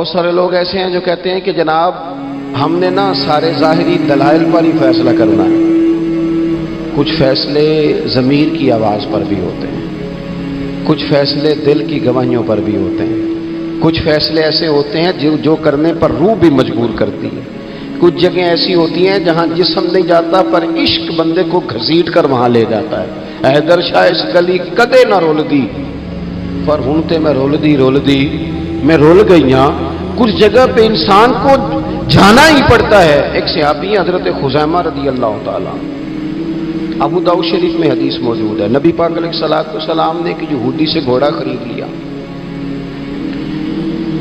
بہت سارے لوگ ایسے ہیں جو کہتے ہیں کہ جناب ہم نے نا سارے ظاہری دلائل پر ہی فیصلہ کرنا ہے. کچھ فیصلے ضمیر کی آواز پر بھی ہوتے ہیں، کچھ فیصلے دل کی گواہیوں پر بھی ہوتے ہیں، کچھ فیصلے ایسے ہوتے ہیں جو کرنے پر روح بھی مجبور کرتی ہے. کچھ جگہیں ایسی ہوتی ہیں جہاں جسم نہیں جاتا پر عشق بندے کو گھسیٹ کر وہاں لے جاتا ہے. حیدر شاہ اس گلی کدے نہ رول دی پر ہن تے میں رول دی میں رول گئی ہاں. کچھ جگہ پہ انسان کو جانا ہی پڑتا ہے. ایک صحابی حضرت خزیمہ رضی اللہ تعالیٰ، ابو داؤد شریف میں حدیث موجود ہے، نبی پاک علیہ الصلوۃ والسلام نے ایک یہودی سے گھوڑا خرید لیا.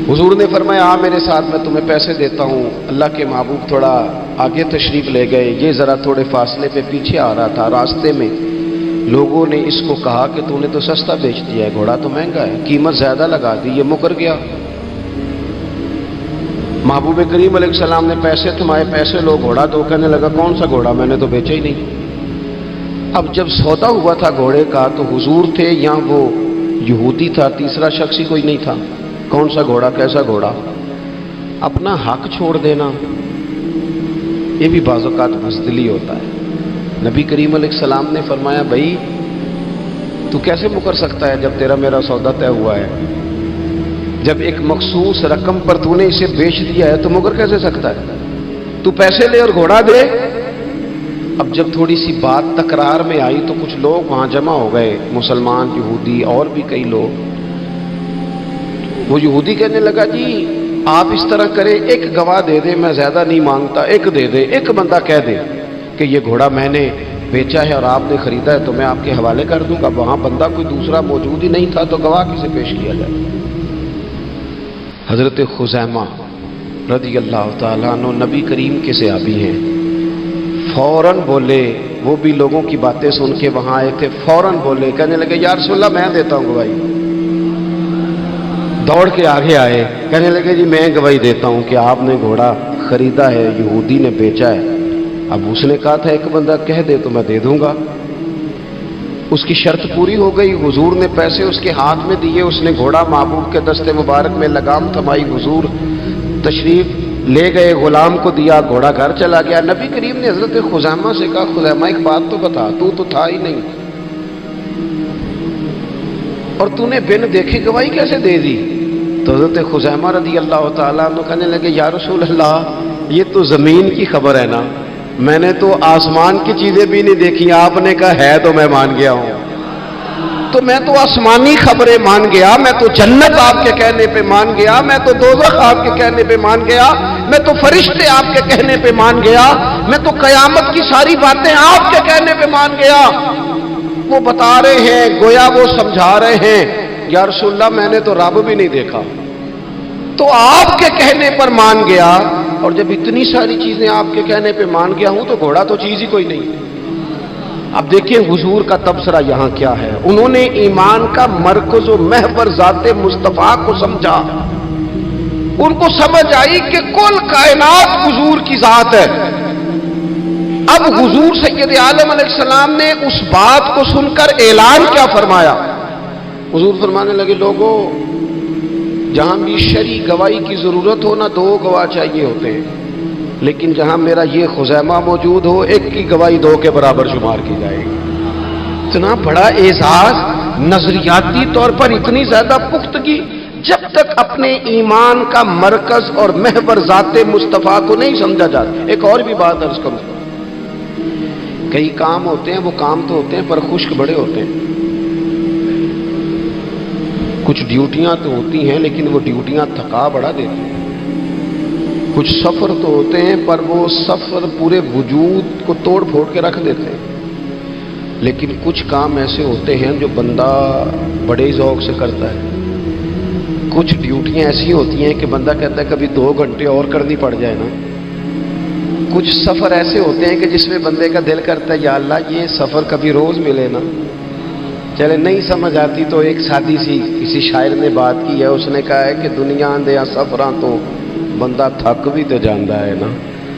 حضور نے فرمایا آ میرے ساتھ، میں تمہیں پیسے دیتا ہوں. اللہ کے محبوب تھوڑا آگے تشریف لے گئے. یہ ذرا تھوڑے فاصلے پہ پیچھے آ رہا تھا. راستے میں لوگوں نے اس کو کہا کہ تو نے تو سستا بیچ دیا ہے، گھوڑا تو مہنگا ہے، قیمت زیادہ لگا دی. یہ مکر گیا. محبوب کریم علیہ السلام نے پیسے تمہارے پیسے لو، گھوڑا دو. کہنے لگا کون سا گھوڑا، میں نے تو بیچا ہی نہیں. اب جب سودا ہوا تھا گھوڑے کا تو حضور تھے یا وہ یہودی تھا، تیسرا شخص ہی کوئی نہیں تھا. کون سا گھوڑا، کیسا گھوڑا. اپنا حق چھوڑ دینا یہ بھی بعض اوقات بزدلی ہوتا ہے. نبی کریم علیہ السلام نے فرمایا بھائی تو کیسے مکر سکتا ہے جب تیرا میرا سودا طے ہوا ہے. جب ایک مخصوص رقم پر تو نے اسے بیچ دیا ہے تو مکر کیسے سکتا ہے. تو پیسے لے اور گھوڑا دے. اب جب تھوڑی سی بات تکرار میں آئی تو کچھ لوگ وہاں جمع ہو گئے، مسلمان، یہودی اور بھی کئی لوگ. وہ یہودی کہنے لگا جی آپ اس طرح کریں، ایک گواہ دے دے، میں زیادہ نہیں مانگتا، ایک دے دے، ایک بندہ کہہ دے کہ یہ گھوڑا میں نے بیچا ہے اور آپ نے خریدا ہے تو میں آپ کے حوالے کر دوں گا. وہاں بندہ کوئی دوسرا موجود ہی نہیں تھا تو گواہ کسے پیش کیا جائے. حضرت خزیمہ رضی اللہ تعالیٰ عنہ نبی کریم کے صحابی ہیں. فوراً بولے، وہ بھی لوگوں کی باتیں سن کے وہاں آئے تھے، فوراً بولے، کہنے لگے یا رسول اللہ میں دیتا ہوں گواہی. دوڑ کے آگے آئے، کہنے لگے جی میں گواہی دیتا ہوں کہ آپ نے گھوڑا خریدا ہے، یہودی نے بیچا ہے. اب اس نے کہا تھا ایک بندہ کہہ دے تو میں دے دوں گا. اس کی شرط پوری ہو گئی. حضور نے پیسے اس کے ہاتھ میں دیے، اس نے گھوڑا محبوب کے دستے مبارک میں لگام تھمائی. حضور تشریف لے گئے، غلام کو دیا، گھوڑا گھر چلا گیا. نبی کریم نے حضرت خزیمہ سے کہا خزیمہ ایک بات تو بتا، تو تھا ہی نہیں اور تو نے بن دیکھے گواہی کیسے دے دی. تو حضرت خزیمہ رضی اللہ تعالیٰ عنہ کہنے لگے یا رسول اللہ یہ تو زمین کی خبر ہے نا، میں نے تو آسمان کی چیزیں بھی نہیں دیکھی. آپ نے کہا ہے تو میں مان گیا ہوں. تو میں تو آسمانی خبریں مان گیا، میں تو جنت آپ کے کہنے پہ مان گیا، میں تو دوزخ آپ کے کہنے پہ مان گیا، میں تو فرشتے آپ کے کہنے پہ مان گیا، میں تو قیامت کی ساری باتیں آپ کے کہنے پہ مان گیا. وہ بتا رہے ہیں، گویا وہ سمجھا رہے ہیں یا رسول اللہ میں نے تو رب بھی نہیں دیکھا، تو آپ کے کہنے پر مان گیا. اور جب اتنی ساری چیزیں آپ کے کہنے پہ مان گیا ہوں تو گھوڑا تو چیز ہی کوئی نہیں. اب دیکھیں حضور کا تبصرہ یہاں کیا ہے. انہوں نے ایمان کا مرکز و محور ذات مصطفیٰ کو سمجھا. ان کو سمجھ آئی کہ کل کائنات حضور کی ذات ہے. اب حضور سید عالم علیہ السلام نے اس بات کو سن کر اعلان کیا فرمایا. حضور فرمانے لگے لوگوں جہاں بھی شرعی گواہی کی ضرورت ہو نہ دو گواہ چاہیے ہوتے ہیں، لیکن جہاں میرا یہ خزیمہ موجود ہو ایک کی گواہی دو کے برابر شمار کی جائے گی. اتنا بڑا اعزاز، نظریاتی طور پر اتنی زیادہ پختگی. جب تک اپنے ایمان کا مرکز اور محور ذات مصطفیٰ کو نہیں سمجھا جاتا. ایک اور بھی بات عرض کروں، کئی کام ہوتے ہیں، وہ کام تو ہوتے ہیں پر خشک بڑے ہوتے ہیں. کچھ ڈیوٹیاں تو ہوتی ہیں لیکن وہ ڈیوٹیاں تھکا بڑا دیتی ہیں. کچھ سفر تو ہوتے ہیں پر وہ سفر پورے وجود کو توڑ پھوڑ کے رکھ دیتے ہیں. لیکن کچھ کام ایسے ہوتے ہیں جو بندہ بڑے ذوق سے کرتا ہے. کچھ ڈیوٹیاں ایسی ہوتی ہیں کہ بندہ کہتا ہے کبھی 2 گھنٹے اور کرنی پڑ جائے نا. کچھ سفر ایسے ہوتے ہیں کہ جس میں بندے کا دل کرتا ہے یا اللہ یہ سفر کبھی روز ملے نا. چلے نہیں سمجھ آتی تو ایک سادی سی کسی شاعر نے بات کی ہے. اس نے کہا ہے کہ دنیا دیا سفراں تو بندہ تھک بھی تو جاندہ ہے نا،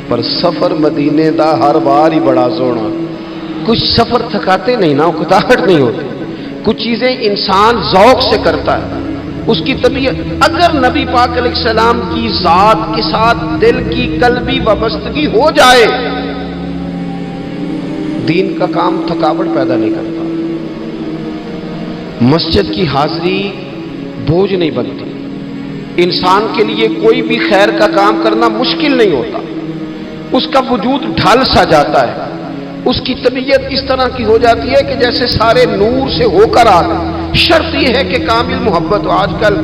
پر سفر مدینے دا ہر بار ہی بڑا سونا. کچھ سفر تھکاتے نہیں نا، اکتاہٹ نہیں ہوتی. کچھ چیزیں انسان ذوق سے کرتا ہے. اس کی طبیعت، اگر نبی پاک علیہ السلام کی ذات کے ساتھ دل کی قلبی وابستگی ہو جائے، دین کا کام تھکاوٹ پیدا نہیں کرتا، مسجد کی حاضری بوجھ نہیں بنتی، انسان کے لیے کوئی بھی خیر کا کام کرنا مشکل نہیں ہوتا، اس کا وجود ڈھل سا جاتا ہے، اس کی طبیعت اس طرح کی ہو جاتی ہے کہ جیسے سارے نور سے ہو کر آ گئے۔ شرط یہ ہے کہ کامل محبت ہو۔ آج کل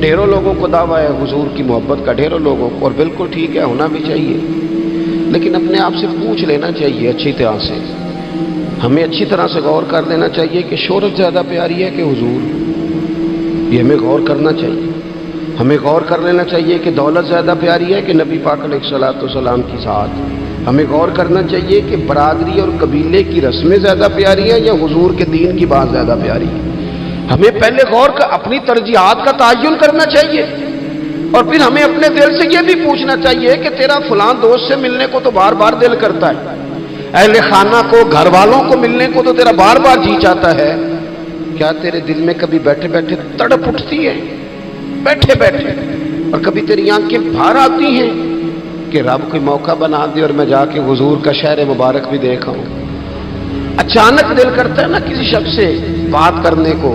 ڈھیروں لوگوں کو دعویٰ ہے حضور کی محبت کا، ڈھیروں لوگوں کو، اور بالکل ٹھیک ہے، ہونا بھی چاہیے، لیکن اپنے آپ سے پوچھ لینا چاہیے اچھی طرح سے، ہمیں اچھی طرح سے غور کر لینا چاہیے کہ شہرت زیادہ پیاری ہے کہ حضور، یہ ہمیں غور کرنا چاہیے۔ ہمیں غور کر لینا چاہیے کہ دولت زیادہ پیاری ہے کہ نبی پاک علیہ السلام کی ذات۔ ہمیں غور کرنا چاہیے کہ برادری اور قبیلے کی رسمیں زیادہ پیاری ہیں یا حضور کے دین کی بات زیادہ پیاری ہے۔ ہمیں پہلے غور کر اپنی ترجیحات کا تعین کرنا چاہیے، اور پھر ہمیں اپنے دل سے یہ بھی پوچھنا چاہیے کہ تیرا فلاں دوست سے ملنے کو تو بار بار دل کرتا ہے، اہل خانہ کو، گھر والوں کو ملنے کو تو تیرا بار بار جی چاہتا ہے، کیا تیرے دل میں کبھی بیٹھے بیٹھے تڑپ اٹھتی ہے، بیٹھے بیٹھے، اور کبھی تیری آنکھیں باہر آتی ہیں کہ رب کوئی موقع بنا دے اور میں جا کے حضور کا شہر مبارک بھی دیکھا ہوں؟ اچانک دل کرتا ہے نا کسی شخص سے بات کرنے کو،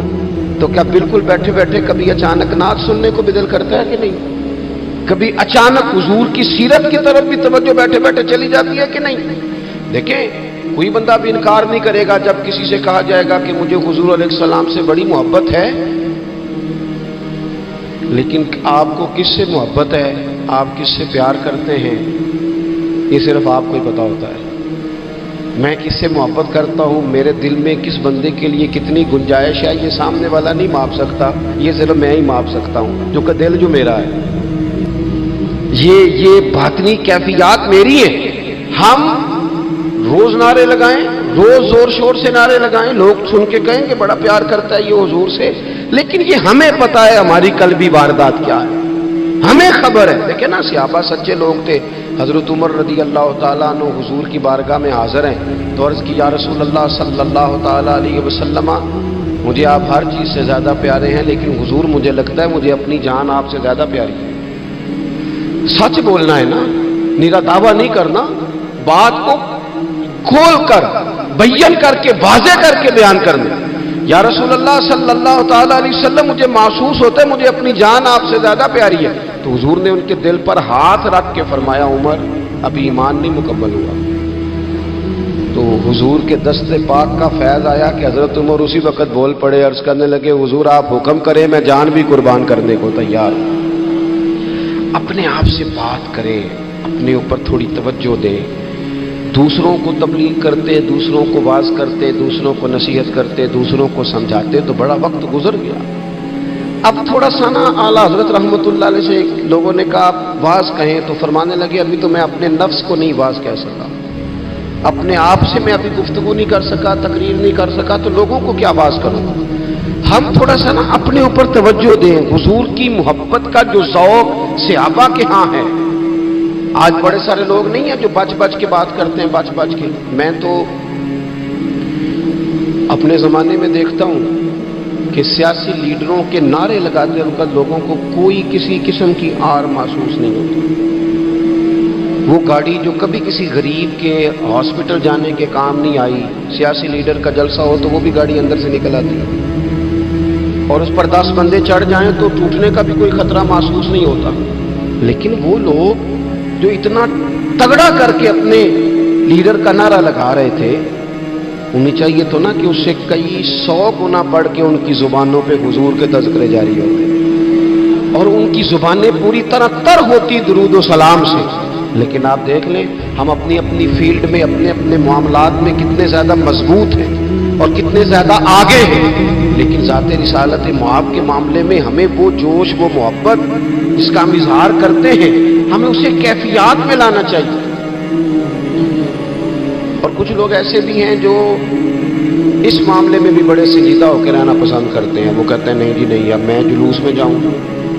تو کیا بالکل بیٹھے بیٹھے کبھی اچانک نعت سننے کو بھی دل کرتا ہے کہ نہیں؟ کبھی اچانک حضور کی سیرت کی طرف بھی توجہ بیٹھے بیٹھے چلی جاتی ہے کہ نہیں؟ دیکھیں، کوئی بندہ بھی انکار نہیں کرے گا جب کسی سے کہا جائے گا کہ مجھے حضور علیہ السلام سے بڑی محبت ہے، لیکن آپ کو کس سے محبت ہے، آپ کس سے پیار کرتے ہیں، یہ صرف آپ کو ہی پتا ہوتا ہے۔ میں کس سے محبت کرتا ہوں، میرے دل میں کس بندے کے لیے کتنی گنجائش ہے، یہ سامنے والا نہیں ماپ سکتا، یہ صرف میں ہی ماپ سکتا ہوں، جو کہ دل جو میرا ہے، یہ باطنی کیفیات میری ہیں۔ ہم روز نعرے لگائیں، روز زور شور سے نعرے لگائیں، لوگ سن کے کہیں کہ بڑا پیار کرتا ہے یہ حضور سے، لیکن یہ ہمیں پتا ہے ہماری قلبی واردات کیا ہے، ہمیں خبر ہے۔ دیکھیں نا، صحابہ سچے لوگ تھے، حضرت عمر رضی اللہ تعالیٰ عنہ حضور کی بارگاہ میں حاضر ہیں تو عرض کی یا رسول اللہ صلی اللہ تعالیٰ علیہ وسلم، مجھے آپ ہر چیز سے زیادہ پیارے ہیں، لیکن حضور مجھے لگتا ہے مجھے اپنی جان آپ سے زیادہ پیاری ہے۔ سچ بولنا ہے نا، نیرا دعویٰ نہیں کرنا، بات کو کھول کر بیان کر کے واضح کر کے بیان کرنا۔ یا رسول اللہ صلی اللہ تعالیٰ علیہ وسلم، مجھے محسوس ہوتا ہے مجھے اپنی جان آپ سے زیادہ پیاری ہے، تو حضور نے ان کے دل پر ہاتھ رکھ کے فرمایا عمر ابھی ایمان نہیں مکمل ہوا۔ تو حضور کے دست پاک کا فیض آیا کہ حضرت عمر اسی وقت بول پڑے، عرض کرنے لگے حضور آپ حکم کریں، میں جان بھی قربان کرنے کو تیار ہوں۔ اپنے آپ سے بات کریں، اپنے اوپر تھوڑی توجہ دیں، دوسروں کو تبلیغ کرتے، دوسروں کو واعظ کرتے، دوسروں کو نصیحت کرتے، دوسروں کو سمجھاتے تو بڑا وقت گزر گیا۔ اب تھوڑا سا نا اعلیٰ حضرت رحمۃ اللہ علیہ سے لوگوں نے کہا آپ واعظ کہیں، تو فرمانے لگے ابھی تو میں اپنے نفس کو نہیں واعظ کہہ سکا، اپنے آپ سے میں ابھی گفتگو نہیں کر سکا، تقریر نہیں کر سکا، تو لوگوں کو کیا واعظ کروں؟ ہم تھوڑا سا نا اپنے اوپر توجہ دیں۔ حضور کی محبت کا جو ذوق صحابہ کے ہاں ہے، آج بڑے سارے لوگ نہیں ہیں جو بچ بچ کے بات کرتے ہیں، بچ بچ کے۔ میں تو اپنے زمانے میں دیکھتا ہوں کہ سیاسی لیڈروں کے نعرے لگاتے وقت لوگوں کو کوئی کسی قسم کی آر محسوس نہیں ہوتی۔ وہ گاڑی جو کبھی کسی غریب کے ہاسپٹل جانے کے کام نہیں آئی، سیاسی لیڈر کا جلسہ ہو تو وہ بھی گاڑی اندر سے نکل آتی ہے، اور اس پر 10 بندے چڑھ جائیں تو ٹوٹنے کا بھی کوئی خطرہ محسوس نہیں ہوتا۔ لیکن وہ لوگ جو اتنا تگڑا کر کے اپنے لیڈر کا نعرہ لگا رہے تھے، انہیں چاہیے تو نا کہ اس سے کئی 100 گنا بڑھ کے ان کی زبانوں پہ حضور کے تذکرے جاری ہوتے، اور ان کی زبانیں پوری طرح تر ہوتی درود و سلام سے۔ لیکن آپ دیکھ لیں ہم اپنی اپنی فیلڈ میں، اپنے اپنے معاملات میں کتنے زیادہ مضبوط ہیں اور کتنے زیادہ آگے ہیں، لیکن ذات رسالت معاب کے معاملے میں ہمیں وہ جوش، وہ محبت جس کا ہم اظہار کرتے ہیں، ہمیں اسے کیفیات میں لانا چاہیے۔ اور کچھ لوگ ایسے بھی ہیں جو اس معاملے میں بھی بڑے سنجیدہ ہو کے رہنا پسند کرتے ہیں، وہ کہتے ہیں نہیں جی نہیں، اب میں جلوس میں جاؤں،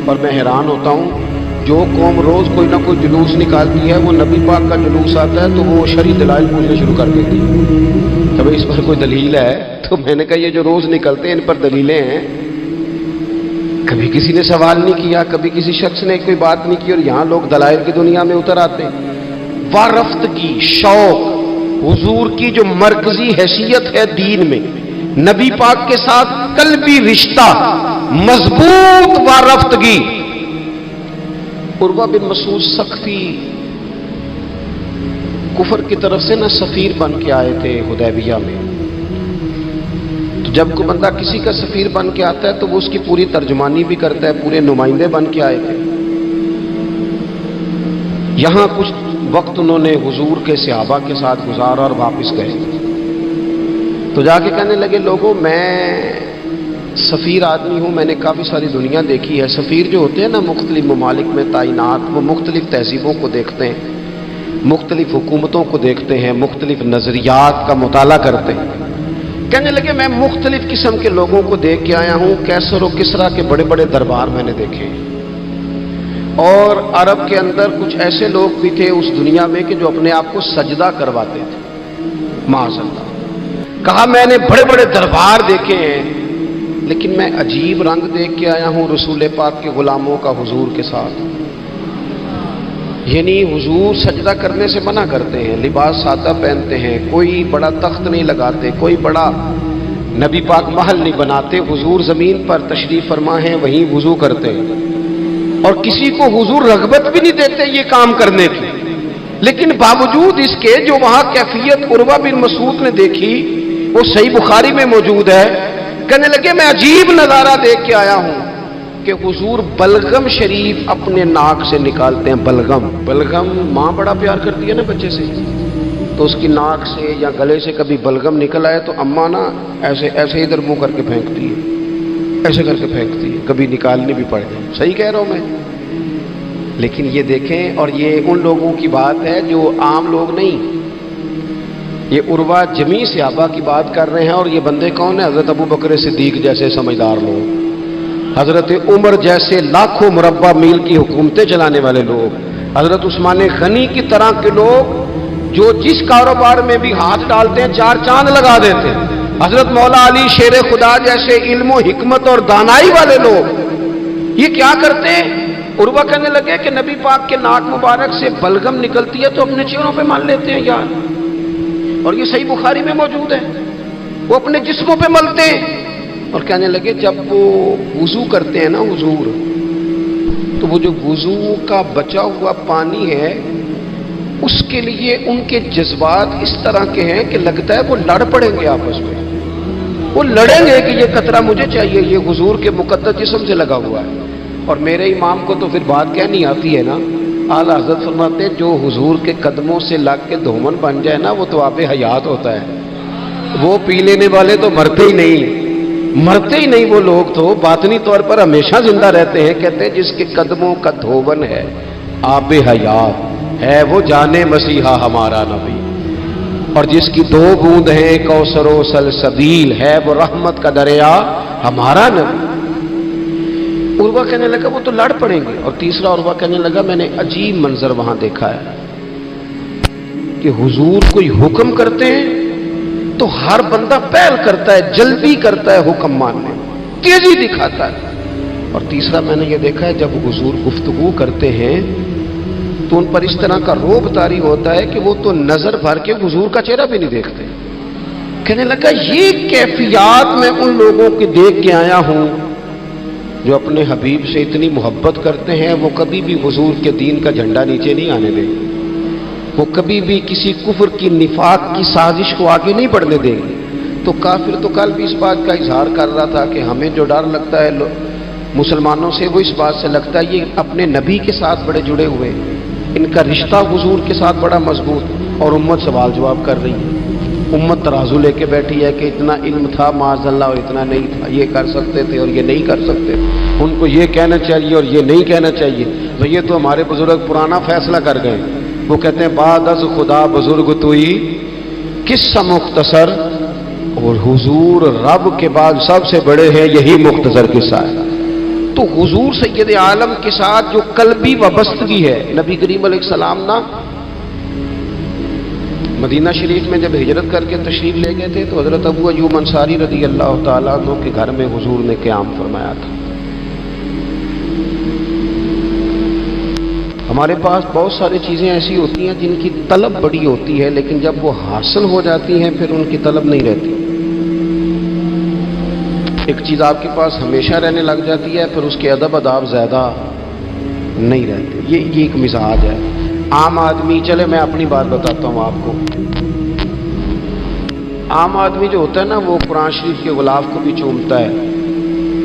اور میں حیران ہوتا ہوں جو قوم روز کوئی نہ کوئی جلوس نکالتی ہے، وہ نبی پاک کا جلوس آتا ہے تو وہ شرعی دلائل پوچھنا شروع کر دیتی ہے کہ بھئی اس پر کوئی دلیل ہے؟ تو میں نے کہا یہ جو روز نکلتے ہیں ان پر دلیلیں ہیں؟ کبھی کسی نے سوال نہیں کیا، کبھی کسی شخص نے کوئی بات نہیں کی، اور یہاں لوگ دلائل کی دنیا میں اتر آتے ہیں۔ وارفتگی، شوق، حضور کی جو مرکزی حیثیت ہے دین میں، نبی پاک کے ساتھ قلبی رشتہ، مضبوط وارفتگی۔ عروہ بن مسعود ثقفی کفر کی طرف سے نہ سفیر بن کے آئے تھے حدیبیہ میں، تو جب کوئی بندہ کسی کا سفیر بن کے آتا ہے تو وہ اس کی پوری ترجمانی بھی کرتا ہے، پورے نمائندے بن کے آئے تھے۔ یہاں کچھ وقت انہوں نے حضور کے صحابہ کے ساتھ گزارا اور واپس گئے، تو جا کے کہنے لگے لوگوں میں سفیر آدمی ہوں، میں نے کافی ساری دنیا دیکھی ہے۔ سفیر جو ہوتے ہیں نا مختلف ممالک میں تعینات، وہ مختلف تہذیبوں کو دیکھتے ہیں، مختلف حکومتوں کو دیکھتے ہیں، مختلف نظریات کا مطالعہ کرتے ہیں۔ کہنے لگے میں مختلف قسم کے لوگوں کو دیکھ کے آیا ہوں، کیسر و کسریٰ کے بڑے بڑے دربار میں نے دیکھے، اور عرب کے اندر کچھ ایسے لوگ بھی تھے اس دنیا میں کہ جو اپنے آپ کو سجدہ کرواتے تھے، معاذ اللہ۔ کہا میں نے بڑے بڑے دربار دیکھے ہیں، لیکن میں عجیب رنگ دیکھ کے آیا ہوں رسول پاک کے غلاموں کا حضور کے ساتھ۔ یعنی حضور سجدہ کرنے سے منع کرتے ہیں، لباس سادہ پہنتے ہیں، کوئی بڑا تخت نہیں لگاتے، کوئی بڑا نبی پاک محل نہیں بناتے، حضور زمین پر تشریف فرما ہیں، وہیں وضو کرتے ہیں، اور کسی کو حضور رغبت بھی نہیں دیتے یہ کام کرنے کی۔ لیکن باوجود اس کے جو وہاں کیفیت عروہ بن مسعود نے دیکھی وہ صحیح بخاری میں موجود ہے۔ کہنے لگے میں عجیب نظارہ دیکھ کے آیا ہوں کہ حضور بلغم شریف اپنے ناک سے نکالتے ہیں۔ بلغم ماں بڑا پیار کرتی ہے نا بچے سے، تو اس کی ناک سے یا گلے سے کبھی بلغم نکل آئے تو اماں نا ایسے ایسے ادھر منہ کر کے پھینکتی ہے، ایسے کر کے پھینکتی ہے، کبھی نکالنی بھی پڑ جائے۔ صحیح کہہ رہا ہوں میں؟ لیکن یہ دیکھیں، اور یہ ان لوگوں کی بات ہے جو عام لوگ نہیں، یہ عروہ جمیع صحابہ کی بات کر رہے ہیں۔ اور یہ بندے کون ہیں؟ حضرت ابو بکر صدیق جیسے سمجھدار لوگ، حضرت عمر جیسے لاکھوں مربع میل کی حکومتیں چلانے والے لوگ، حضرت عثمان غنی کی طرح کے لوگ جو جس کاروبار میں بھی ہاتھ ڈالتے ہیں چار چاند لگا دیتے ہیں، حضرت مولا علی شیر خدا جیسے علم و حکمت اور دانائی والے لوگ، یہ کیا کرتے ہیں؟ عروہ کہنے لگے کہ نبی پاک کے ناک مبارک سے بلغم نکلتی ہے تو اپنے چہروں پہ مان لیتے ہیں یار، اور یہ صحیح بخاری میں موجود ہے، وہ اپنے جسموں پہ ملتے ہیں۔ اور کہنے لگے جب وہ وضو کرتے ہیں نا حضور، تو وہ جو وضو کا بچا ہوا پانی ہے اس کے لیے ان کے جذبات اس طرح کے ہیں کہ لگتا ہے وہ لڑ پڑیں گے آپس میں، وہ لڑیں گے کہ یہ قطرہ مجھے چاہیے، یہ حضور کے مقدس جسم سے لگا ہوا ہے۔ اور میرے امام کو تو پھر بات کہنی آتی ہے نا، اعلیٰ حضرت فرماتے ہیں جو حضور کے قدموں سے لگ کے دھومن بن جائے نا وہ تو آب حیات ہوتا ہے، وہ پی لینے والے تو مرتے ہی نہیں وہ لوگ تو باطنی طور پر ہمیشہ زندہ رہتے ہیں۔ کہتے ہیں جس کے قدموں کا دھوون ہے آب حیات ہے وہ جانے مسیحا ہمارا نبی، اور جس کی دو بوند ہیں کوثر و سلسبیل ہے وہ رحمت کا دریا ہمارا نبی۔ عروہ کہنے لگا وہ تو لڑ پڑیں گے۔ اور تیسرا عروہ کہنے لگا میں نے عجیب منظر وہاں دیکھا ہے کہ حضور کوئی حکم کرتے ہیں تو ہر بندہ پہل کرتا ہے، جلدی کرتا ہے حکم ماننے، تیزی دکھاتا ہے۔ اور تیسرا میں نے یہ دیکھا ہے جب حضور گفتگو کرتے ہیں تو ان پر اس طرح کا روب طاری ہوتا ہے کہ وہ تو نظر بھر کے حضور کا چہرہ بھی نہیں دیکھتے۔ کہنے لگا یہ کیفیات میں ان لوگوں کی دیکھ کے آیا ہوں جو اپنے حبیب سے اتنی محبت کرتے ہیں، وہ کبھی بھی حضور کے دین کا جھنڈا نیچے نہیں آنے دیں گے، وہ کبھی بھی کسی کفر کی نفاق کی سازش کو آگے نہیں بڑھنے دیں گے۔ تو کافر تو کل بھی اس بات کا اظہار کر رہا تھا کہ ہمیں جو ڈر لگتا ہے مسلمانوں سے وہ اس بات سے لگتا ہے یہ اپنے نبی کے ساتھ بڑے جڑے ہوئے، ان کا رشتہ حضور کے ساتھ بڑا مضبوط، اور امت سوال جواب کر رہی ہے، امت ترازو لے کے بیٹھی ہے کہ اتنا علم تھا معاذ اللہ اور اتنا نہیں تھا، یہ کر سکتے تھے اور یہ نہیں کر سکتے، ان کو یہ کہنا چاہیے اور یہ نہیں کہنا چاہیے۔ تو یہ تو ہمارے بزرگ پرانا فیصلہ کر گئے، وہ کہتے ہیں بعد از خدا بزرگ توئی قصہ مختصر، اور حضور رب کے بعد سب سے بڑے ہیں، یہی مختصر قصہ ہے۔ تو حضور سید عالم کے ساتھ جو قلبی وابستگی ہے، نبی کریم علیہ السلام نا مدینہ شریف میں جب ہجرت کر کے تشریف لے گئے تھے تو حضرت ابو ایوب انصاری رضی اللہ تعالیٰ عنہ کے گھر میں حضور نے قیام فرمایا تھا، ہمارے پاس بہت ساری چیزیں ایسی ہوتی ہیں جن کی طلب بڑی ہوتی ہے، لیکن جب وہ حاصل ہو جاتی ہیں پھر ان کی طلب نہیں رہتی۔ ایک چیز آپ کے پاس ہمیشہ رہنے لگ جاتی ہے، پھر اس کے ادب اداب زیادہ نہیں رہتے۔ یہ ایک مزاج ہے عام آدمی۔ چلے میں اپنی بات بتاتا ہوں آپ کو۔ عام آدمی جو ہوتا ہے نا، وہ قرآن شریف کے غلاف کو بھی چومتا ہے،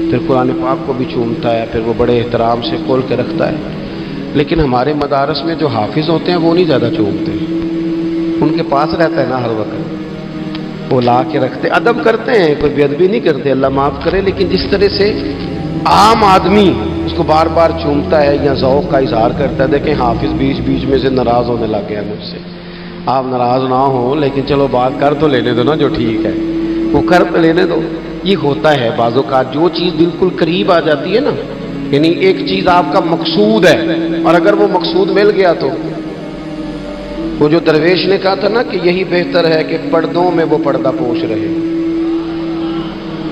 پھر قرآن پاک کو بھی چومتا ہے، پھر وہ بڑے احترام سے کھول کے رکھتا ہے۔ لیکن ہمارے مدارس میں جو حافظ ہوتے ہیں وہ نہیں زیادہ چومتے، ان کے پاس رہتا ہے نا ہر وقت، وہ لا کے رکھتے، ادب کرتے ہیں، کوئی بے ادبی نہیں کرتے، اللہ معاف کرے، لیکن جس طرح سے عام آدمی اس کو بار بار چومتا ہے یا ذوق کا اظہار کرتا ہے۔ دیکھیں حافظ بیچ بیچ میں سے ناراض ہونے لگ گیا مجھ سے۔ آپ ناراض نہ ہوں، لیکن چلو بات کر تو لینے دو نا، جو ٹھیک ہے وہ کر تو لینے دو۔ یہ ہوتا ہے بعض اوقات، جو چیز بالکل قریب آ جاتی ہے نا، یعنی ایک چیز آپ کا مقصود ہے اور اگر وہ مقصود مل گیا تو وہ جو درویش نے کہا تھا نا کہ یہی بہتر ہے کہ پردوں میں وہ پردہ پوش رہے،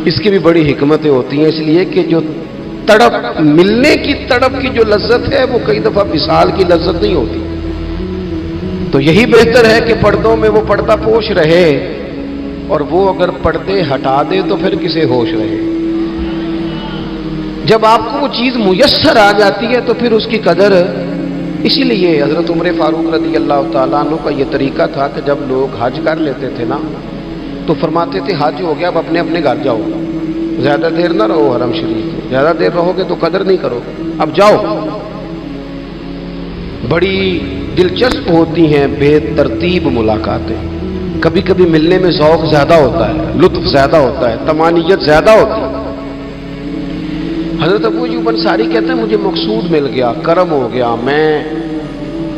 اس کی بھی بڑی حکمتیں ہوتی ہیں، اس لیے کہ جو تڑپ، ملنے کی تڑپ کی جو لذت ہے وہ کئی دفعہ وصال کی لذت نہیں ہوتی، تو یہی بہتر ہے کہ پردوں میں وہ پردہ پوش رہے، اور وہ اگر پردے ہٹا دے تو پھر کسے ہوش رہے۔ جب آپ کو وہ چیز میسر آ جاتی ہے تو پھر اس کی قدر، اسی لیے حضرت عمر فاروق رضی اللہ تعالیٰ عنہ کا یہ طریقہ تھا کہ جب لوگ حج کر لیتے تھے نا تو فرماتے تھے حج ہو گیا، اب اپنے اپنے گھر جاؤ، زیادہ دیر نہ رہو حرم شریف میں، زیادہ دیر رہو گے تو قدر نہیں کرو، اب جاؤ۔ بڑی دلچسپ ہوتی ہیں بے ترتیب ملاقاتیں، کبھی کبھی ملنے میں ذوق زیادہ ہوتا ہے، لطف زیادہ ہوتا ہے، طمانینت زیادہ ہوتی ہے۔ حضرت ابو ایوب انصاری کہتے ہیں مجھے مقصود مل گیا، کرم ہو گیا، میں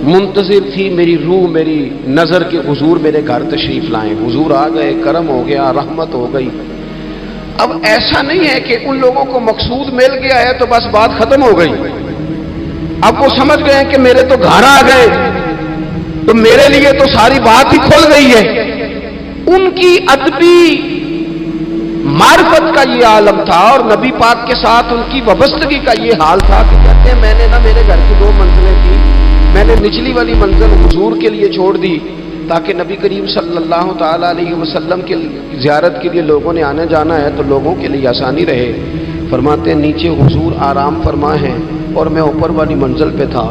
منتظر تھی، میری روح، میری نظر کے حضور میرے گھر تشریف لائیں، حضور آ گئے، کرم ہو گیا، رحمت ہو گئی۔ اب ایسا نہیں ہے کہ ان لوگوں کو مقصود مل گیا ہے تو بس بات ختم ہو گئی، اب وہ سمجھ گئے ہیں کہ میرے تو گھر آ گئے تو میرے لیے تو ساری بات ہی کھل گئی ہے۔ ان کی ادبی معرفت کا یہ عالم تھا اور نبی پاک کے ساتھ ان کی وابستگی کا یہ حال تھا کہ کہتے ہیں میں نے نا، میرے گھر کی 2 منزلیں تھیں، میں نے نچلی والی منزل حضور کے لیے چھوڑ دی تاکہ نبی کریم صلی اللہ تعالیٰ علیہ وسلم کی زیارت کے لیے لوگوں نے آنے جانا ہے تو لوگوں کے لیے آسانی رہے۔ فرماتے ہیں نیچے حضور آرام فرما ہیں اور میں اوپر والی منزل پہ تھا،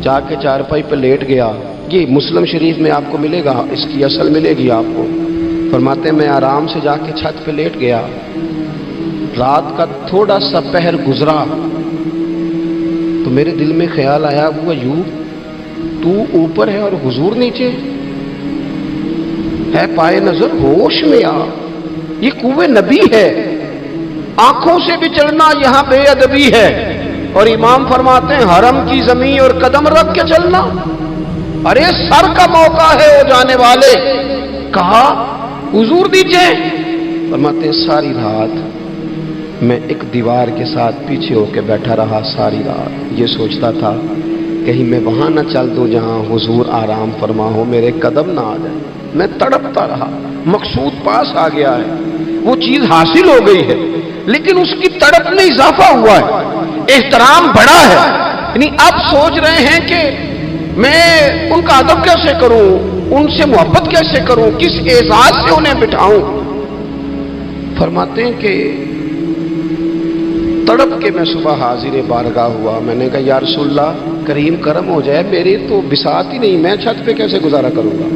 جا کے چارپائی پہ لیٹ گیا۔ یہ مسلم شریف میں آپ کو ملے گا، اس کی اصل ملے گی آپ کو۔ فرماتے ہیں میں آرام سے جا کے چھت پہ لیٹ گیا، رات کا تھوڑا سا پہر گزرا تو میرے دل میں خیال آیا وہ ایوب تو اوپر ہے اور حضور نیچے ہے، پائے نظر ہوش میں آ، یہ کوہ نبی ہے، آنکھوں سے بھی چلنا یہاں بے ادبی ہے۔ اور امام فرماتے ہیں حرم کی زمین اور قدم رکھ کے چلنا، ارے سر کا موقع ہے وہ جانے والے، کہا حضور نیچے۔ فرماتے ہیں ساری رات میں ایک دیوار کے ساتھ پیچھے ہو کے بیٹھا رہا، ساری رات یہ سوچتا تھا کہیں میں وہاں نہ چل دوں جہاں حضور آرام فرما ہو، میرے قدم نہ آ جائے۔ میں تڑپتا رہا، مقصود پاس آ گیا ہے، وہ چیز حاصل ہو گئی ہے، لیکن اس کی تڑپ میں اضافہ ہوا ہے، احترام بڑا ہے، یعنی اب سوچ رہے ہیں کہ میں ان کا ادب کیسے کروں، ان سے محبت کیسے کروں، کس اعزاز سے انہیں بٹھاؤں۔ فرماتے ہیں کہ تڑپ کے میں صبح حاضر بارگاہ ہوا، میں نے کہا یا رسول اللہ کریم کرم ہو جائے، میری تو بساط ہی نہیں، میں چھت پہ کیسے گزارا کروں گا۔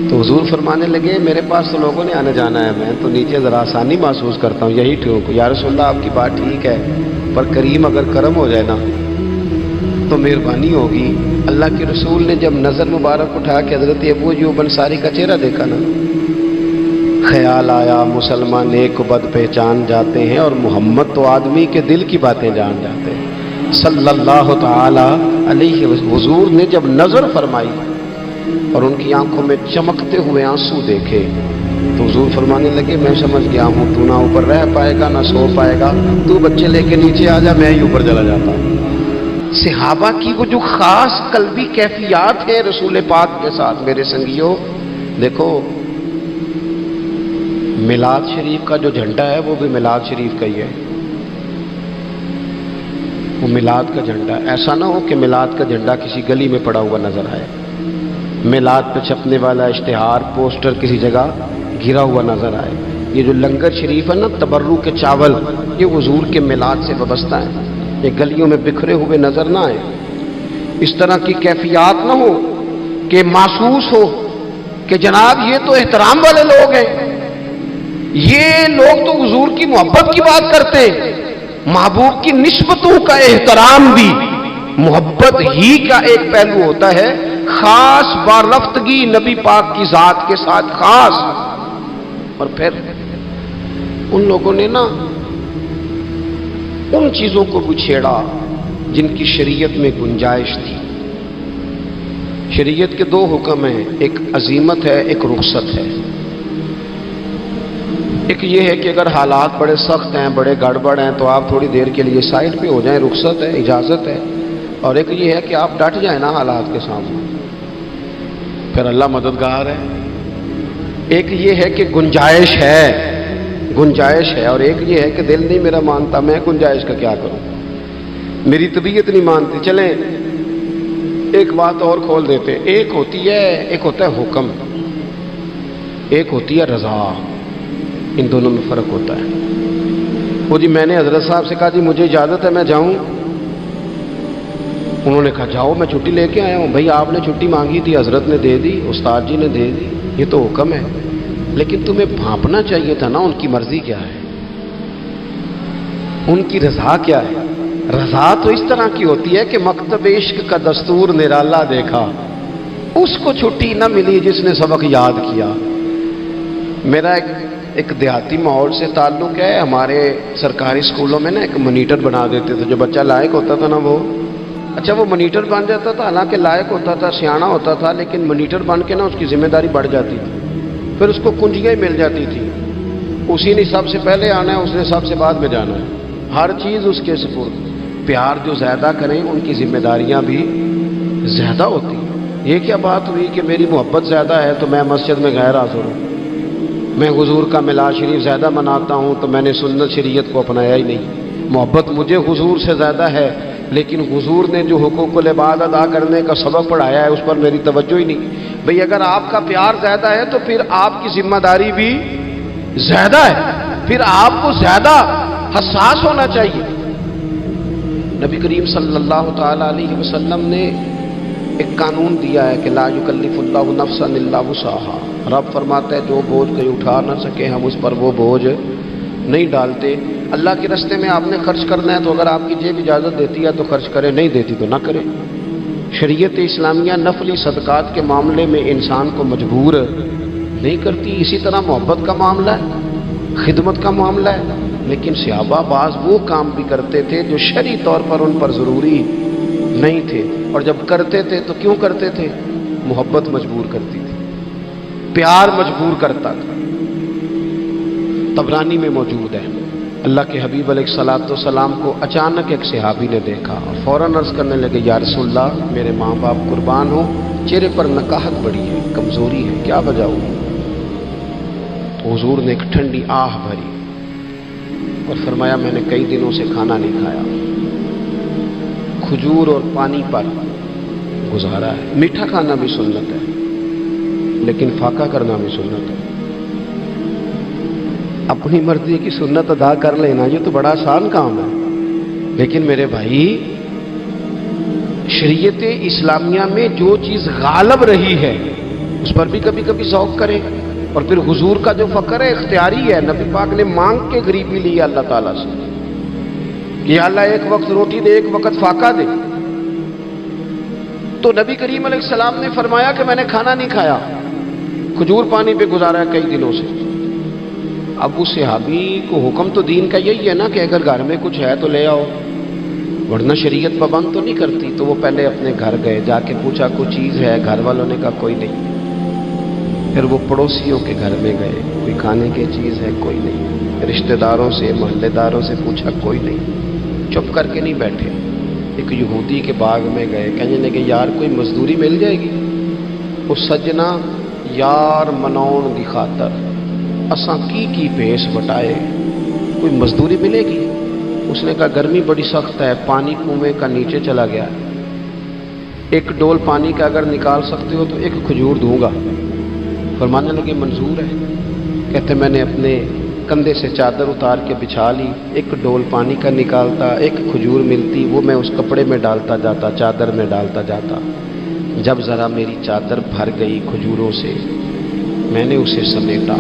تو حضور فرمانے لگے میرے پاس تو لوگوں نے آنے جانا ہے، میں تو نیچے ذرا آسانی محسوس کرتا ہوں، یہی ٹھیک۔ یا رسول اللہ آپ کی بات ٹھیک ہے، پر کریم اگر کرم ہو جائے نا تو مہربانی ہوگی۔ اللہ کے رسول نے جب نظر مبارک اٹھا کے حضرت ابو ایوب انصاری کا چہرہ دیکھا نا، خیال آیا مسلمان نیک و بد پہچان جاتے ہیں اور محمد تو آدمی کے دل کی باتیں جان جاتے ہیں صلی اللہ تعالی علیہ وسلم۔ حضور نے جب نظر فرمائی اور ان کی آنکھوں میں چمکتے ہوئے آنسو دیکھے تو حضور فرمانے لگے میں سمجھ گیا ہوں تو نہ اوپر رہ پائے گا نہ سو پائے گا، تو بچے لے کے نیچے آ جا، میں ہی اوپر چلا جاتا ہوں۔ صحابہ کی وہ جو خاص قلبی کیفیات ہے رسول پاک کے ساتھ، میرے سنگیوں دیکھو میلاد شریف کا جو جھنڈا ہے وہ بھی میلاد شریف کا ہی ہے، وہ میلاد کا جھنڈا، ایسا نہ ہو کہ میلاد کا جھنڈا کسی گلی میں پڑا ہوا نظر آئے، میلاد پہ چھپنے والا اشتہار پوسٹر کسی جگہ گرا ہوا نظر آئے۔ یہ جو لنگر شریف ہے نا، تبرک کے چاول، یہ حضور کے میلاد سے وابستہ ہیں، یہ گلیوں میں بکھرے ہوئے نظر نہ آئے۔ اس طرح کی کیفیات نہ ہو کہ محسوس ہو کہ جناب یہ تو احترام والے لوگ ہیں، یہ لوگ تو حضور کی محبت کی بات کرتے ہیں۔ محبوب کی نسبتوں کا احترام بھی محبت ہی کا ایک پہلو ہوتا ہے، خاص بارفتگی نبی پاک کی ذات کے ساتھ خاص۔ اور پھر ان لوگوں نے نا ان چیزوں کو بھی چھیڑا جن کی شریعت میں گنجائش تھی۔ شریعت کے دو حکم ہیں، ایک عزیمت ہے، ایک رخصت ہے۔ ایک یہ ہے کہ اگر حالات بڑے سخت ہیں، بڑے گڑبڑ ہیں، تو آپ تھوڑی دیر کے لیے سائڈ پہ ہو جائیں، رخصت ہے، اجازت ہے۔ اور ایک یہ ہے کہ آپ ڈٹ جائیں نا حالات کے سامنے، پھر اللہ مددگار ہے۔ ایک یہ ہے کہ گنجائش ہے، گنجائش ہے، اور ایک یہ ہے کہ دل نہیں میرا مانتا، میں گنجائش کا کیا کروں، میری طبیعت نہیں مانتی۔ چلیں ایک بات اور کھول دیتے، ایک ہوتا ہے حکم، ایک ہوتی ہے رضا، ان دونوں میں فرق ہوتا ہے۔ وہ جی میں نے حضرت صاحب سے کہا جی مجھے اجازت ہے میں جاؤں، انہوں نے کہا جاؤ میں چھٹی لے کے آیا ہوں۔ بھائی آپ نے چھٹی مانگی تھی، حضرت نے دے دی، استاد جی نے دے دی، یہ تو حکم ہے، لیکن تمہیں بھانپنا چاہیے تھا نا ان کی مرضی کیا ہے، ان کی رضا کیا ہے۔ رضا تو اس طرح کی ہوتی ہے کہ مکتب عشق کا دستور نرالا دیکھا، اس کو چھٹی نہ ملی جس نے سبق یاد کیا۔ میرا ایک دیہاتی ماحول سے تعلق ہے، ہمارے سرکاری اسکولوں میں نا ایک مانیٹر بنا دیتے تھے، جو بچہ لائق ہوتا تھا نا وہ مانیٹر بن جاتا تھا، حالانکہ لائق ہوتا تھا، سیانا ہوتا تھا، لیکن مانیٹر بن کے نا اس کی ذمہ داری بڑھ جاتی تھی، پھر اس کو کنجیاں ہی مل جاتی تھی، اسی نے سب سے پہلے آنا ہے، اس نے سب سے بعد میں جانا ہے، ہر چیز اس کے سپرد۔ پیار جو زیادہ کریں ان کی ذمہ داریاں بھی زیادہ ہوتی ہیں۔ یہ کیا بات ہوئی کہ میری محبت زیادہ ہے تو میں مسجد میں غیر حاضر ہوں، میں حضور کا میلاد شریف زیادہ مناتا ہوں تو میں نے سنت شریعت کو اپنایا ہی نہیں۔ محبت مجھے حضور سے زیادہ ہے، لیکن حضور نے جو حقوق العباد ادا کرنے کا سبق پڑھایا ہے اس پر میری توجہ ہی نہیں۔ بھئی اگر آپ کا پیار زیادہ ہے تو پھر آپ کی ذمہ داری بھی زیادہ ہے، پھر آپ کو زیادہ حساس ہونا چاہیے۔ نبی کریم صلی اللہ تعالی علیہ وسلم نے ایک قانون دیا ہے کہ لا یکلف اللہ نفسا الا وسعها۔ رب فرماتا ہے جو بوجھ کوئی اٹھا نہ سکے ہم اس پر وہ بوجھ نہیں ڈالتے۔ اللہ کے راستے میں آپ نے خرچ کرنا ہے تو اگر آپ کی جیب اجازت دیتی ہے تو خرچ کرے، نہیں دیتی تو نہ کرے۔ شریعت اسلامیہ نفلی صدقات کے معاملے میں انسان کو مجبور نہیں کرتی۔ اسی طرح محبت کا معاملہ ہے، خدمت کا معاملہ ہے، لیکن صحابہ بعض وہ کام بھی کرتے تھے جو شرعی طور پر ان پر ضروری نہیں تھے، اور جب کرتے تھے تو کیوں کرتے تھے؟ محبت مجبور کرتی تھی، پیار مجبور کرتا تھا۔ طبرانی میں موجود ہے، اللہ کے حبیب علیہ الصلوۃ والسلام کو اچانک ایک صحابی نے دیکھا اور فوراً عرض کرنے لگے یا رسول اللہ میرے ماں باپ قربان ہو، چہرے پر نکاہت بڑی ہے، کمزوری ہے، کیا وجہ ہوئی؟ تو حضور نے ایک ٹھنڈی آہ بھری اور فرمایا میں نے کئی دنوں سے کھانا نہیں کھایا، کھجور اور پانی پر گزارا ہے۔ میٹھا کھانا بھی سنت ہے لیکن فاقہ کرنا بھی سنت ہے۔ اپنی مرضی کی سنت ادا کر لینا یہ تو بڑا آسان کام ہے، لیکن میرے بھائی شریعت اسلامیہ میں جو چیز غالب رہی ہے اس پر بھی کبھی کبھی ذوق کریں۔ اور پھر حضور کا جو فقر ہے اختیاری ہے، نبی پاک نے مانگ کے غریبی لی اللہ تعالیٰ سے کہ اللہ ایک وقت روٹی دے ایک وقت فاقہ دے، تو نبی کریم علیہ السلام نے فرمایا کہ میں نے کھانا نہیں کھایا، کھجور پانی پہ گزارا ہے کئی دنوں سے۔ اب اس صحابی کو حکم تو دین کا یہی ہے نا کہ اگر گھر میں کچھ ہے تو لے آؤ، ورنہ شریعت پابند تو نہیں کرتی۔ تو وہ پہلے اپنے گھر گئے، جا کے پوچھا کوئی چیز ہے، گھر والوں نے کہا کوئی نہیں۔ پھر وہ پڑوسیوں کے گھر میں گئے، کوئی کھانے کی چیز ہے، کوئی نہیں۔ رشتہ داروں سے محلے داروں سے پوچھا، کوئی نہیں۔ چپ کر کے نہیں بیٹھے، ایک یہودی کے باغ میں گئے، کہنے لگے یار کوئی مزدوری مل جائے گی؟ وہ سجنا یار مناؤن دی خاطر اساں کی بھیس بٹائے، کوئی مزدوری ملے گی؟ اس نے کہا گرمی بڑی سخت ہے، پانی کنویں کا نیچے چلا گیا، ایک ڈول پانی کا اگر نکال سکتے ہو تو ایک کھجور دوں گا۔ فرمانے لگے منظور ہے۔ کہتے میں نے اپنے کندھے سے چادر اتار کے بچھا لی، ایک ڈول پانی کا نکالتا، ایک کھجور ملتی، وہ میں اس کپڑے میں ڈالتا جاتا، چادر میں ڈالتا جاتا۔ جب ذرا میری چادر بھر گئی کھجوروں سے، میں نے اسے سمیٹا،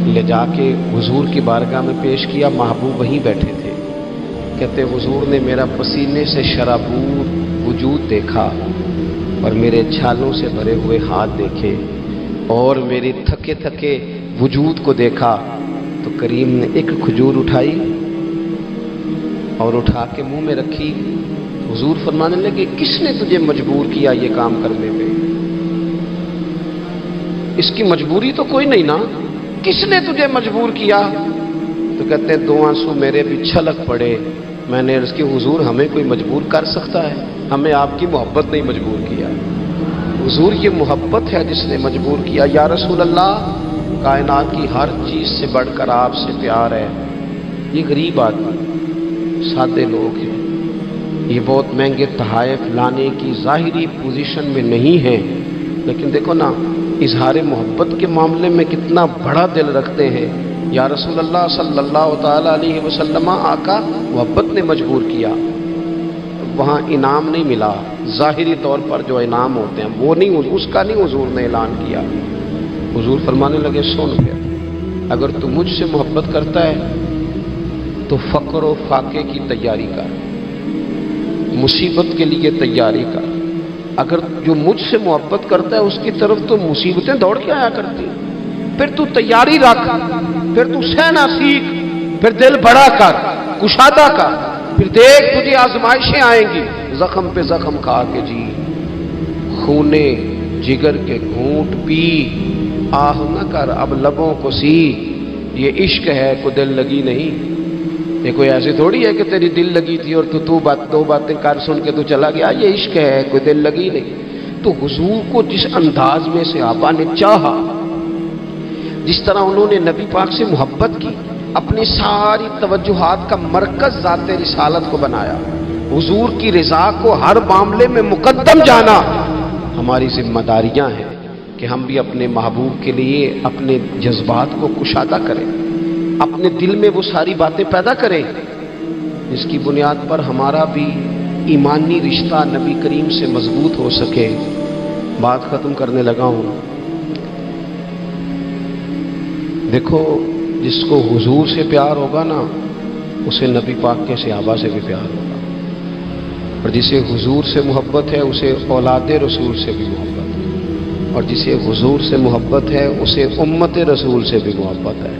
لے جا کے حضور کی بارگاہ میں پیش کیا۔ محبوب وہیں بیٹھے تھے۔ کہتے حضور نے میرا پسینے سے شرابور وجود دیکھا اور میرے چھالوں سے بھرے ہوئے ہاتھ دیکھے اور میرے تھکے تھکے وجود کو دیکھا، تو کریم نے ایک کھجور اٹھائی اور اٹھا کے منہ میں رکھی۔ حضور فرمانے لگے کس نے تجھے مجبور کیا یہ کام کرنے پہ؟ اس کی مجبوری تو کوئی نہیں نا، کس نے تجھے مجبور کیا؟ تو کہتے ہیں دو آنسو میرے بھی چھلک پڑے۔ میں نے عرض کی حضور ہمیں کوئی مجبور کر سکتا ہے؟ ہمیں آپ کی محبت نہیں مجبور کیا، حضور یہ محبت ہے جس نے مجبور کیا۔ یا رسول اللہ، کائنات کی ہر چیز سے بڑھ کر آپ سے پیار ہے۔ یہ غریب آدمی، سادے لوگ ہیں، یہ بہت مہنگے تحائف لانے کی ظاہری پوزیشن میں نہیں ہیں، لیکن دیکھو نا اظہار محبت کے معاملے میں کتنا بڑا دل رکھتے ہیں۔ یا رسول اللہ صلی اللہ تعالی علیہ وسلم، آقا محبت نے مجبور کیا۔ وہاں انعام نہیں ملا، ظاہری طور پر جو انعام ہوتے ہیں وہ نہیں، اس کا نہیں حضور نے اعلان کیا۔ حضور فرمانے لگے سن پھر، اگر تو مجھ سے محبت کرتا ہے تو فقر و فاقے کی تیاری کر، مصیبت کے لیے تیاری کر۔ اگر جو مجھ سے محبت کرتا ہے اس کی طرف تو مصیبتیں دوڑ کے آیا کرتی، پھر تو تیاری رکھ، پھر تو سہنا سیکھ، پھر دل بڑا کر، کشادہ کر، پھر دیکھ تجھے آزمائشیں آئیں گی، زخم پہ زخم کھا کے جی، خونے جگر کے گھونٹ پی، آہ نہ کر اب لبوں کو سی، یہ عشق ہے کو دل لگی نہیں۔ یہ کوئی ایسی تھوڑی ہے کہ تیری دل لگی تھی اور تو دو باتیں کر سن کے تو چلا گیا، یہ عشق ہے کوئی دل لگی نہیں۔ تو حضور کو جس انداز میں صحابہ نے چاہا، جس طرح انہوں نے نبی پاک سے محبت کی، اپنی ساری توجہات کا مرکز ذات رسالت کو بنایا، حضور کی رضا کو ہر معاملے میں مقدم جانا، ہماری ذمہ داریاں ہیں کہ ہم بھی اپنے محبوب کے لیے اپنے جذبات کو کشادہ کریں، اپنے دل میں وہ ساری باتیں پیدا کریں جس کی بنیاد پر ہمارا بھی ایمانی رشتہ نبی کریم سے مضبوط ہو سکے۔ بات ختم کرنے لگا ہوں۔ دیکھو جس کو حضور سے پیار ہوگا نا، اسے نبی پاک کے صحابہ سے بھی پیار ہوگا، اور جسے حضور سے محبت ہے اسے اولاد رسول سے بھی محبت ہے، اور جسے حضور سے محبت ہے اسے امت رسول سے بھی محبت ہے۔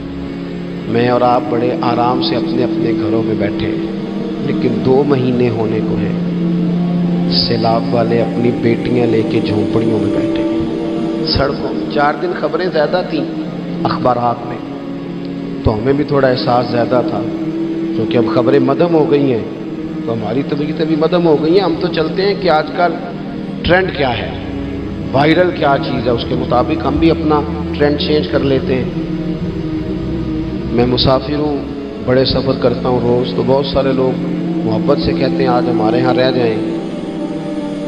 میں اور آپ بڑے آرام سے اپنے اپنے گھروں میں بیٹھے، لیکن 2 مہینے ہونے کو ہیں، سیلاب والے اپنی بیٹیاں لے کے جھونپڑیوں میں بیٹھے سڑکوں میں۔ 4 دن خبریں زیادہ تھیں اخبارات میں، تو ہمیں بھی تھوڑا احساس زیادہ تھا، کیونکہ اب خبریں مدھم ہو گئی ہیں تو ہماری طبیعتیں بھی مدھم ہو گئی ہیں۔ ہم تو چلتے ہیں کہ آج کل ٹرینڈ کیا ہے، وائرل کیا چیز ہے، اس کے مطابق ہم بھی اپنا ٹرینڈ چینج کر لیتے ہیں۔ میں مسافر ہوں، بڑے سفر کرتا ہوں روز، تو بہت سارے لوگ محبت سے کہتے ہیں آج ہمارے ہاں رہ جائیں،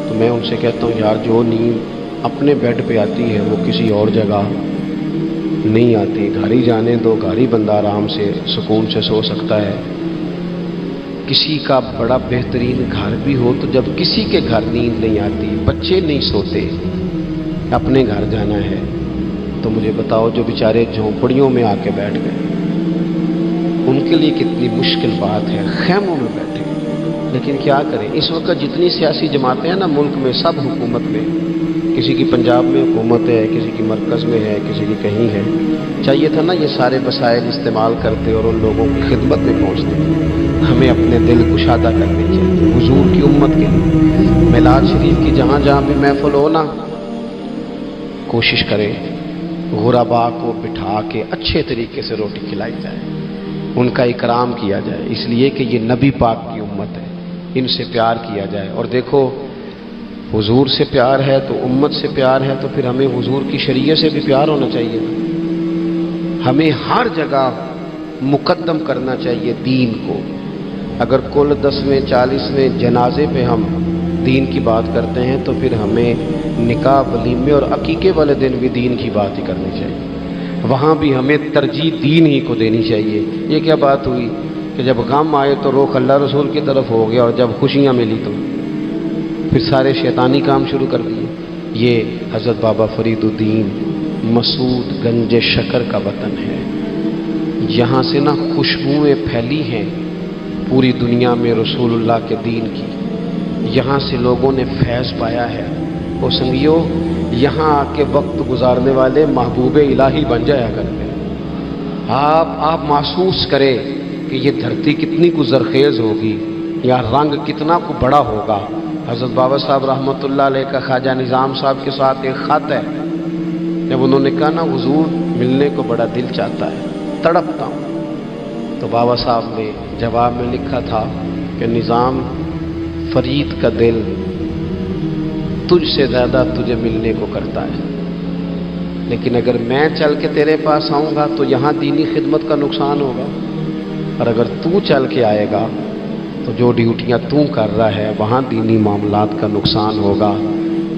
تو میں ان سے کہتا ہوں یار جو نیند اپنے بیڈ پہ آتی ہے وہ کسی اور جگہ نہیں آتی، گھر ہی جانے دو، گھر ہی بندہ آرام سے سکون سے سو سکتا ہے۔ کسی کا بڑا بہترین گھر بھی ہو تو جب کسی کے گھر نیند نہیں آتی، بچے نہیں سوتے، اپنے گھر جانا ہے، تو مجھے بتاؤ جو بیچارے جھونپڑیوں میں آ کے بیٹھ گئے ان کے لیے کتنی مشکل بات ہے، خیموں میں بیٹھے۔ لیکن کیا کریں، اس وقت جتنی سیاسی جماعتیں ہیں نا ملک میں، سب حکومت میں، کسی کی پنجاب میں حکومت ہے، کسی کی مرکز میں ہے، کسی کی کہیں ہے۔ چاہیے تھا نا یہ سارے وسائل استعمال کرتے اور ان لوگوں کی خدمت میں پہنچتے۔ ہمیں اپنے دل کشادہ کرنے چاہیے حضور کی امت کے لیے۔ میلاد شریف کی جہاں جہاں بھی محفل ہو نا، کوشش کریں غرباء کو بٹھا کے اچھے طریقے سے روٹی کھلائی جائے، ان کا اکرام کیا جائے، اس لیے کہ یہ نبی پاک کی امت ہے، ان سے پیار کیا جائے۔ اور دیکھو حضور سے پیار ہے تو امت سے پیار ہے، تو پھر ہمیں حضور کی شریعت سے بھی پیار ہونا چاہیے۔ ہمیں ہر جگہ مقدم کرنا چاہیے دین کو، اگر کل 10ویں 40ویں جنازے پہ ہم دین کی بات کرتے ہیں تو پھر ہمیں نکاح ولیمے اور عقیقے والے دن بھی دین کی بات ہی کرنی چاہیے، وہاں بھی ہمیں ترجیح دین ہی کو دینی چاہیے۔ یہ کیا بات ہوئی کہ جب غم آئے تو رخ اللہ رسول کی طرف ہو گیا، اور جب خوشیاں ملی تو پھر سارے شیطانی کام شروع کر دیے۔ یہ حضرت بابا فرید الدین مسعود گنج شکر کا وطن ہے، یہاں سے نہ خوشبوئیں پھیلی ہیں پوری دنیا میں رسول اللہ کے دین کی، یہاں سے لوگوں نے فیض پایا ہے۔ اور سنگیو، یہاں آ کے وقت گزارنے والے محبوب الہی بن جایا کرتے ہیں۔ آپ محسوس کریں کہ یہ دھرتی کتنی کو زرخیز ہوگی، یا رنگ کتنا کو بڑا ہوگا۔ حضرت بابا صاحب رحمۃ اللہ علیہ کا خواجہ نظام صاحب کے ساتھ ایک خط ہے، جب انہوں نے کہا نا حضور ملنے کو بڑا دل چاہتا ہے، تڑپتا ہوں، تو بابا صاحب نے جواب میں لکھا تھا کہ نظام، فرید کا دل تجھ سے زیادہ تجھے ملنے کو کرتا ہے، لیکن اگر میں چل کے تیرے پاس آؤں گا تو یہاں دینی خدمت کا نقصان ہوگا، اور اگر تو چل کے آئے گا تو جو ڈیوٹیاں تو کر رہا ہے وہاں دینی معاملات کا نقصان ہوگا۔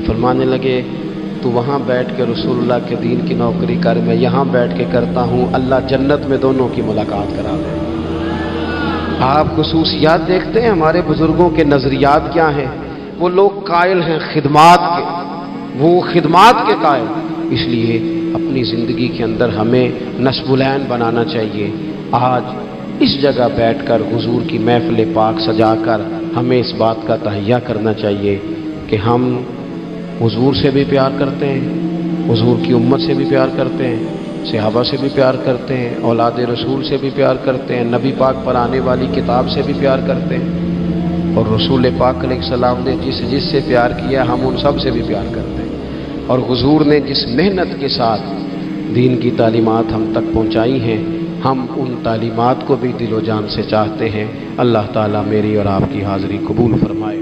فرمانے لگے تو وہاں بیٹھ کے رسول اللہ کے دین کی نوکری کر، میں یہاں بیٹھ کے کرتا ہوں، اللہ جنت میں دونوں کی ملاقات کرا دے۔ آپ خصوصیات دیکھتے ہیں ہمارے بزرگوں کے نظریات کیا ہیں؟ وہ لوگ قائل ہیں خدمات کے، وہ خدمات کے قائل، اس لیے اپنی زندگی کے اندر ہمیں نصب العین بنانا چاہیے۔ آج اس جگہ بیٹھ کر حضور کی محفل پاک سجا کر ہمیں اس بات کا تہیہ کرنا چاہیے کہ ہم حضور سے بھی پیار کرتے ہیں، حضور کی امت سے بھی پیار کرتے ہیں، صحابہ سے بھی پیار کرتے ہیں، اولاد رسول سے بھی پیار کرتے ہیں، نبی پاک پر آنے والی کتاب سے بھی پیار کرتے ہیں، اور رسول پاک علیہ السلام نے جس سے پیار کیا ہم ان سب سے بھی پیار کرتے ہیں، اور حضور نے جس محنت کے ساتھ دین کی تعلیمات ہم تک پہنچائی ہیں، ہم ان تعلیمات کو بھی دل و جان سے چاہتے ہیں۔ اللہ تعالیٰ میری اور آپ کی حاضری قبول فرمائے۔